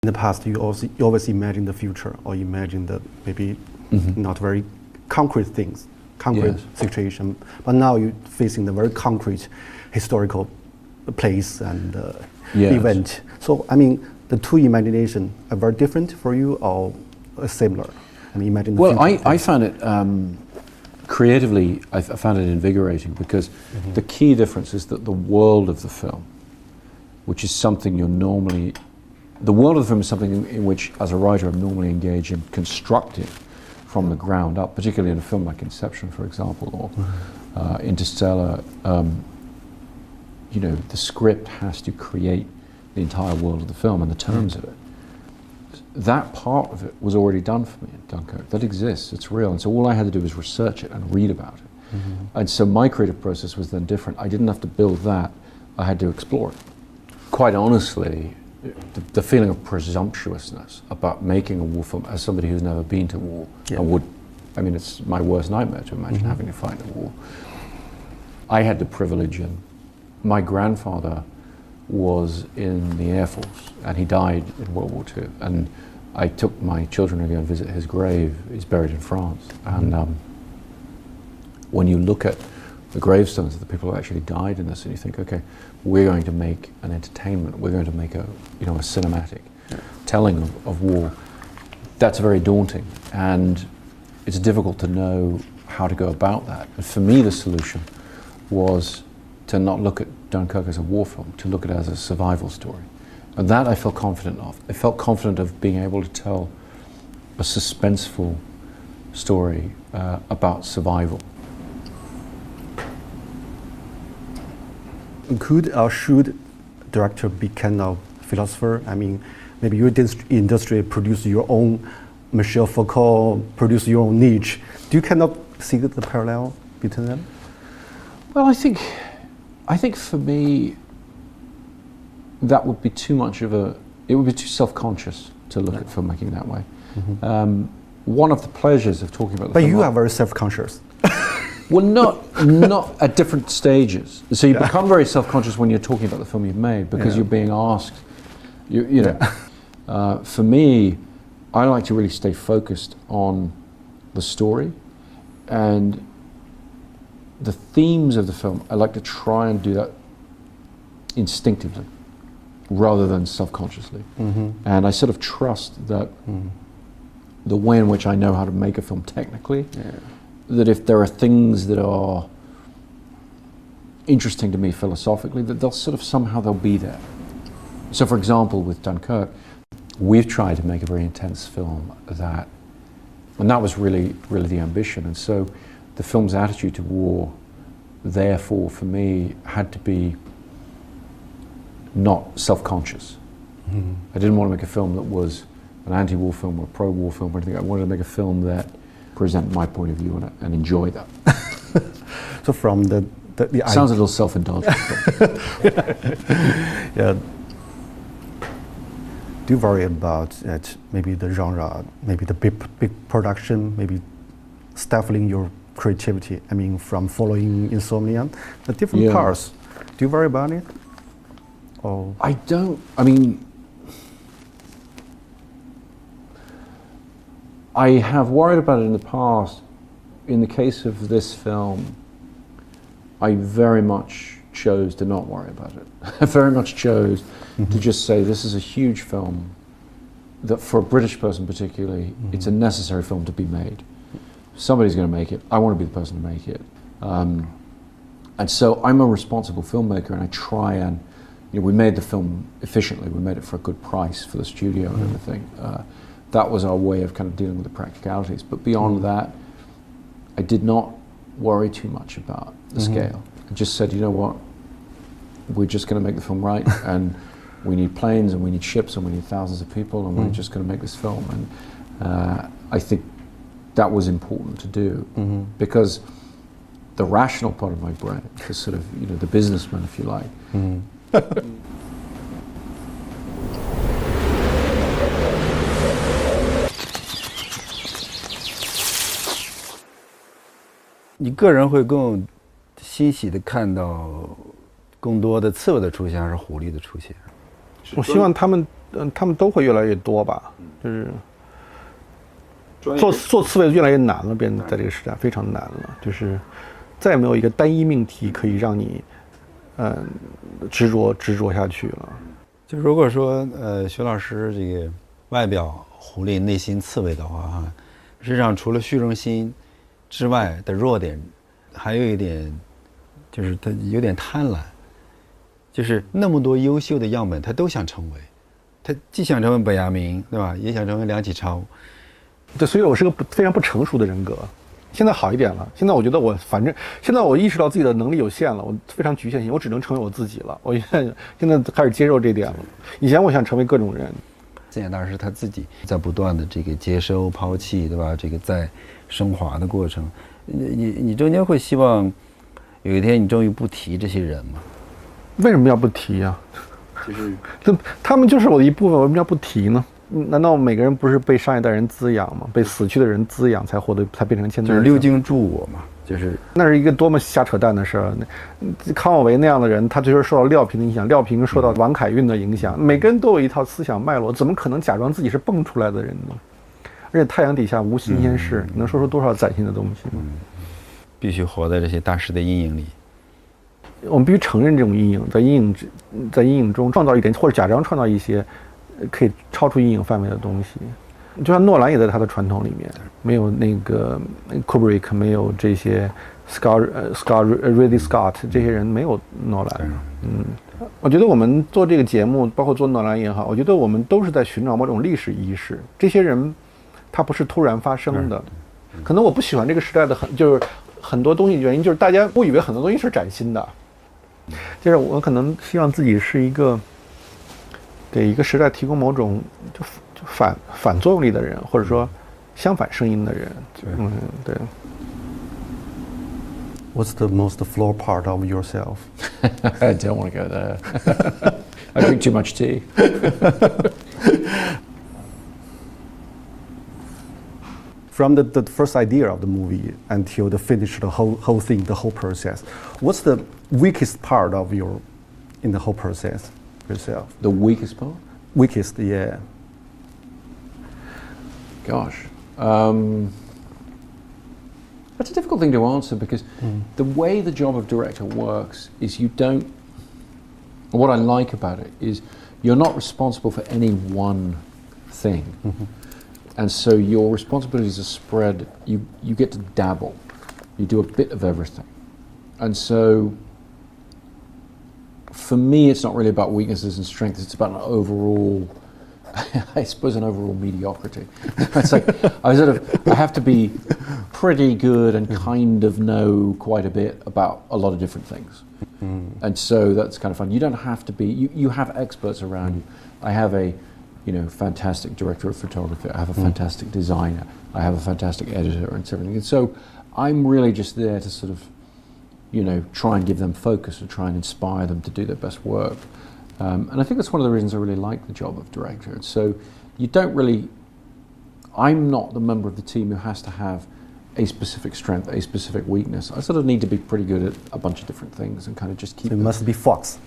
In the past, you always imagine the future or imagine the maybe not very concrete things, concrete situation. But now you're facing the very concrete historical place and event. So, I mean, the two imagination are very different for you or similar? I mean, imagine the future. I found it creatively. I found it invigorating because the key difference is that the world of the film, which is something you're normally. The world of the film is something in which, as a writer, I'm normally engaged in constructing from the ground up, particularly in a film like Inception, for example, or Interstellar. You know, the script has to create the entire world of the film and the terms of it. That part of it was already done for me in Dunkirk. That exists, it's real. And so all I had to do was research it and read about it. And so my creative process was then different. I didn't have to build that, I had to explore it. Quite honestly, the feeling of presumptuousness about making a war film as somebody who's never been to war and I mean, it's my worst nightmare to imagine having to fight a war. I had the privilege, and my grandfather was in the Air Force and he died in World War II, and I took my children to go and visit his grave. He's buried in France, and when you look at the gravestones of the people who actually died in this, and you think, okay, we're going to make an entertainment, we're going to make a cinematic telling of war. That's very daunting, and it's difficult to know how to go about that. And for me, the solution was to not look at Dunkirk as a war film, to look at it as a survival story. And that I felt confident of. I felt confident of being able to tell a suspenseful story about survival. Could or should director be kind of philosopher? I mean, maybe your industry produce your own Michel Foucault, produce your own Nietzsche. Do you kind of see the parallel between them? Well, I think for me, that would be too much of it would be too self-conscious to look at filmmaking that way. One of the pleasures of talking about the But film. you are very self-conscious. Well, not at different stages. So you become very self-conscious when you're talking about the film you've made because you're being asked, you know. For me, I like to really stay focused on the story and the themes of the film. I like to try and do that instinctively rather than self-consciously. And I sort of trust that the way in which I know how to make a film technically, that if there are things that are interesting to me philosophically, that they'll be there. So for example, with Dunkirk, we've tried to make a very intense film and that was really the ambition. And so the film's attitude to war, therefore, for me, had to be not self-conscious. I didn't want to make a film that was an anti-war film or a pro-war film or anything. I wanted to make a film that presented my point of view and enjoy that. So from the sounds a little self-indulgent. Yeah. Do you worry about maybe the genre, maybe the big production, maybe stifling your creativity? I mean, from following Insomnia, the different parts. Do you worry about it? Or I don't. I mean, I have worried about it in the past. In the case of this film, I very much chose to not worry about it. I very much chose to just say this is a huge film that for a British person particularly, it's a necessary film to be made. Somebody's going to make it. I want to be the person to make it. And so I'm a responsible filmmaker, and I try and, we made the film efficiently. We made it for a good price for the studio and everything. That was our way of kind of dealing with the practicalities. But beyond that, I did not worry too much about the scale. I just said, you know what, we're just going to make the film right, and we need planes, and we need ships, and we need thousands of people, and we're just going to make this film. And I think that was important to do, because the rational part of my brain, the sort of, the businessman, if you like,你个人会更欣喜的看到更多的刺猬的出现，还是狐狸的出现？我希望他们都会越来越多吧，就是做刺猬越来越难了，变得在这个时代非常难了，就是再也没有一个单一命题可以让你执着下去了。就如果说徐老师这个外表狐狸内心刺猬的话哈，实际上除了虚荣心之外的弱点，还有一点就是他有点贪婪，就是那么多优秀的样本他都想成为，他既想成为本雅明对吧，也想成为梁启超。对，所以我是个非常不成熟的人格。现在好一点了，现在我觉得反正现在我意识到自己的能力有限了，我非常局限性，我只能成为我自己了。我现在开始接受这点了。以前我想成为各种人，自然大师他自己在不断的这个接收、抛弃，对吧？这个在升华的过程，你中间会希望有一天你终于不提这些人吗？为什么要不提呀？他们就是我的一部分，为什么要不提呢？难道每个人不是被上一代人滋养吗？被死去的人滋养才变成现在？就是六经助我嘛，就是那是一个多么瞎扯淡的事儿。康有为那样的人，他就是受到廖平的影响，廖平受到王凯运的影响，每个人都有一套思想脉络，怎么可能假装自己是蹦出来的人呢？而且太阳底下无新鲜事，能说出多少崭新的东西呢？必须活在这些大师的阴影里。我们必须承认这种阴影，在阴影中创造一点，或者假装创造一些可以超出阴影范围的东西。就像诺兰也在他的传统里面，没有那个 Kubrick， 没有这些 Ridley Scott 这些人，没有诺兰。我觉得我们做这个节目，包括做诺兰也好，我觉得我们都是在寻找某种历史仪式。这些人，他不是突然发生的。可能我不喜欢这个时代的就是很多东西，原因就是大家误以为很多东西是崭新的。就是我可能希望自己是一个给一个时代提供某种就反作用力的人，或者说相反声音的人。对。What's the most floor part of yourself? I don't want to go there. I drink too much tea. From the first idea of the movie until the finish, the whole thing, the whole process, what's the weakest part of in the whole process yourself? The weakest part? Weakest, yeah. Gosh. That's a difficult thing to answer because the way the job of director works is what I like about it is you're not responsible for any one thing. And so your responsibilities are spread, you get to dabble. You do a bit of everything. And so for me, it's not really about weaknesses and strengths, it's about an overall, I suppose, an overall mediocrity. It's like I have to be pretty good and kind of know quite a bit about a lot of different things. And so that's kind of fun. You don't have to be, you have experts around you. I have a fantastic director of photography. I have a fantastic designer. I have a fantastic editor and everything. And so I'm really just there to sort of, try and give them focus and try and inspire them to do their best work. And I think that's one of the reasons I really like the job of director. And so I'm not the member of the team who has to have a specific strength, a specific weakness. I sort of need to be pretty good at a bunch of different things and kind of just keep. It must be Fox.